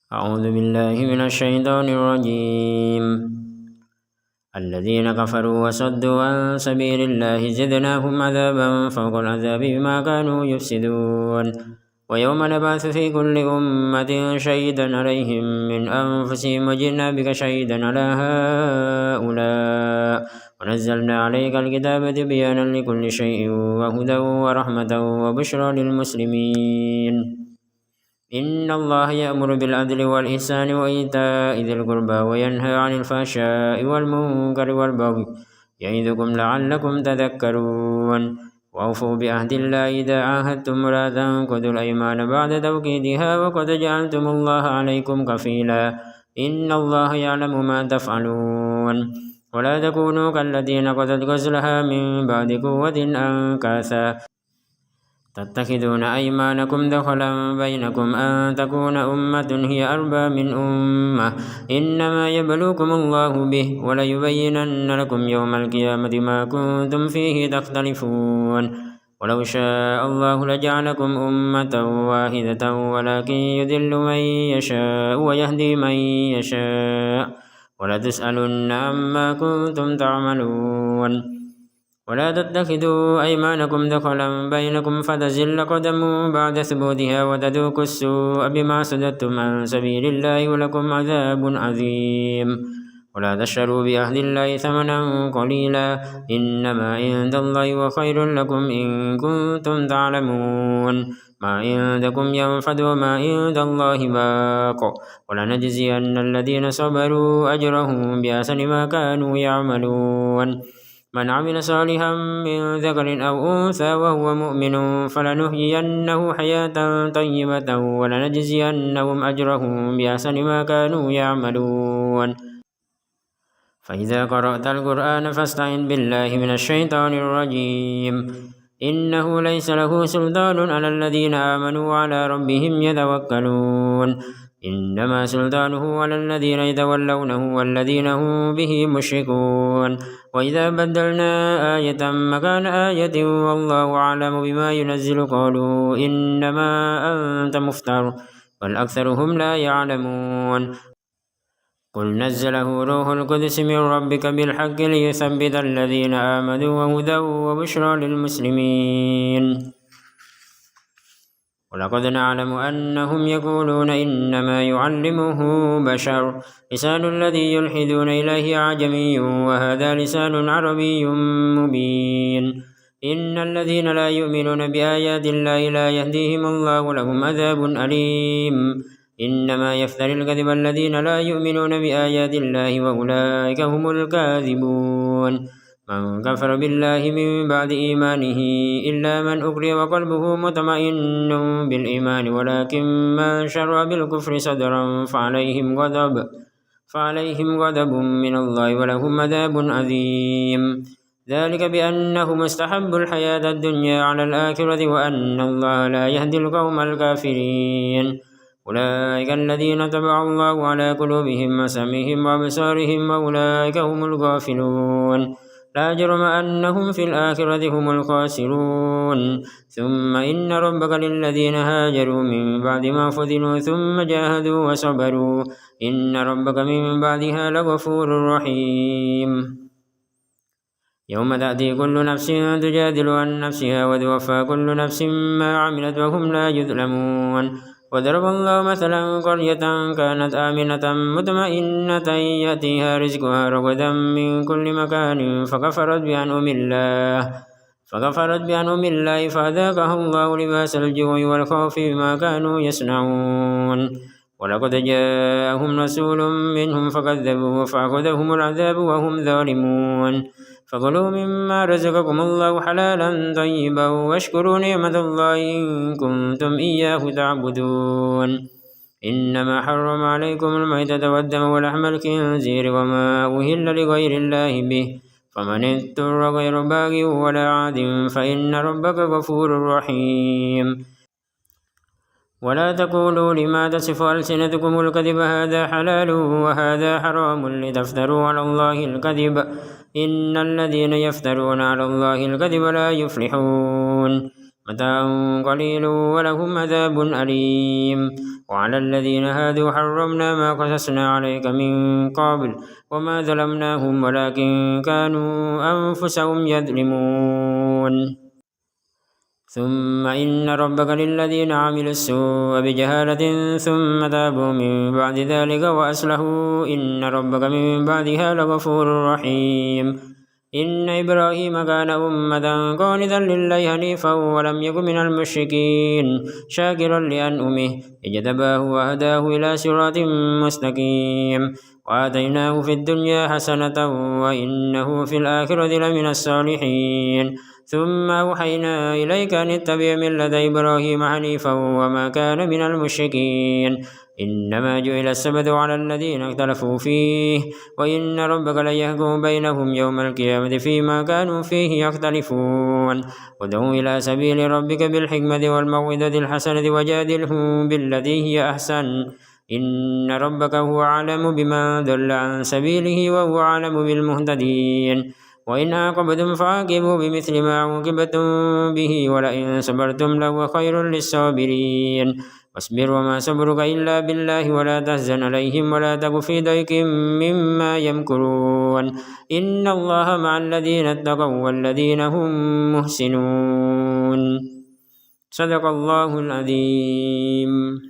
أعوذ بالله من الشيطان الرجيم. الذين كفروا وصدوا عن سبيل الله زدناهم عذابا فوق العذاب بما كانوا يفسدون. ويوم نبعث في كل أمة شهيدا عليهم من أنفسهم وجئنا بك شهيدا على هؤلاء ونزلنا عليك الكتاب تبيانا لكل شيء وهدى ورحمة وبشرى للمسلمين. إن الله يأمر بالعدل والإحسان وإيتاء ذي القربى وينهى عن الفحشاء والمنكر والبغي يعظكم لعلكم تذكرون. وأوفوا بعهد الله إذا عاهدتم ولا تنقضوا الأيمان بعد توكيدها وقد جعلتم الله عليكم كفيلا إن الله يعلم ما تفعلون. ولا تكونوا كالذين قتلت غزلها من بعد قوة أنكاثا تتخذون أيمانكم دخلا بينكم أن تكون أمة هي أربى من أمة إنما يبلوكم الله به وليبينن لكم يوم القيامة ما كنتم فيه تختلفون. ولو شاء الله لجعلكم أمة واحدة ولكن يذل من يشاء ويهدي من يشاء ولتسألن عما كنتم تعملون. ولا تتخذوا أيمانكم دخلا بينكم فتزل قدم بعد ثبوتها وتذوقوا السوء بما صددتم عن سبيل الله ولكم عذاب عظيم. ولا تشتروا بعهد الله ثمنا قليلا إنما عند الله وخير لكم إن كنتم تعلمون. ما عندكم ينفد وما عند الله باق ولنجزين الذين صبروا أجرهم بأحسن ما كانوا يعملون. من عمل صالحا من ذكر أو أنثى وهو مؤمن فلنحيينه حياة طيبة ولنجزينهم أجرهم بأحسن ما كانوا يعملون. فإذا قرأت القرآن فاستعذ بالله من الشيطان الرجيم. إنه ليس له سلطان على الذين آمنوا وعلى ربهم يتوكلون. إنما سلطانه على الذين يتولونه والذين هم به مشركون. وإذا بدلنا آية مكان آية والله أعلم بما ينزل قالوا إنما أنت مفتر بل أكثرهم لا يعلمون. قل نزله روح القدس من ربك بالحق ليثبت الذين آمنوا وهدى وبشرى للمسلمين. ولقد نعلم أنهم يقولون إنما يعلمه بشر لسان الذي يلحدون إليه أعجمي وهذا لسان عربي مبين. إن الذين لا يؤمنون بآيات الله لا يهديهم الله ولهم عذاب أليم. إنما يفتري الكذب الذين لا يؤمنون بآيات الله وأولئك هم الكاذبون. من كفر بالله من بعد إيمانه إلا من أكره وقلبه مطمئن بالإيمان ولكن من شرع بالكفر صدرا فعليهم غضب من الله ولهم عذاب عظيم. ذلك بأنهم استحبوا الحياة الدنيا على الآخرة وأن الله لا يهدي القوم الكافرين. أولئك الذين طبع الله على قلوبهم وسمعهم وأبصارهم وأولئك هم الغافلون. لا جرم أنهم في الآخرة هم الخاسرون. ثم إن ربك للذين هاجروا من بعد ما فتنوا ثم جاهدوا وصبروا إن ربك من بعدها لغفور رحيم. يوم تأتي كل نفس تجادل عن نفسها وتوفى كل نفس ما عملت وهم لا يظلمون. وضرب الله مثلا قرية كانت آمنة مطمئنة يأتيها رزقها رغدا من كل مكان فكفرت بأنعم الله فأذاقها الله لباس الجوع والخوف بما كانوا يصنعون. ولقد جاءهم رسول منهم فكذبوه فأخذهم العذاب وهم ظالمون. فكلوا مما رزقكم الله حلالا طيبا واشكروا نعمة الله إن كنتم إياه تعبدون. إنما حرم عليكم الميتة والدم ولحم الخنزير وما أهل لغير الله به فمن اضطر غير باغ ولا عاد فإن ربك غفور رحيم. ولا تقولوا لما تصف ألسنتكم الكذب هذا حلال وهذا حرام لتفتروا على الله الكذب إن الذين يفترون على الله الكذب لا يفلحون. متاع قليل ولهم عذاب أليم. وعلى الذين هادوا حرمنا ما قصصنا عليك من قبل وما ظلمناهم ولكن كانوا أنفسهم يظلمون. ثم إن ربك للذين عملوا السوء بجهالة ثم تابوا من بعد ذلك وأصلحوا إن ربك من بعدها لغفور رحيم. إن إبراهيم كان أمة قانتا لله حنيفا ولم يكن من المشركين شاكرا لأنعمه اجتباه وهداه إلى صراط مستقيم. وآتيناه في الدنيا حسنة وإنه في الآخرة لمن الصالحين. ثم أوحينا إليك أن اتبع ملة إبراهيم حنيفا وما كان من المشركين. إنما جعل السبت على الذين اختلفوا فيه وإن ربك ليحكم بينهم يوم القيامة فيما كانوا فيه يختلفون. ادع إلى سبيل ربك بالحكمة والموعظة الحسنة وجادلهم بالتي هي أحسن إن ربك هو أعلم بمن ضل عن سبيله وهو أعلم بالمهتدين. وإن عاقبتم فعاقبوا بمثل ما عوقبتم به ولئن صبرتم لهو خير للصابرين. واصبر وما صبرك إلا بالله ولا تحزن عليهم ولا تك في ضيق مما يمكرون. إن الله مع الذين اتقوا والذين هم محسنون. صدق الله العظيم.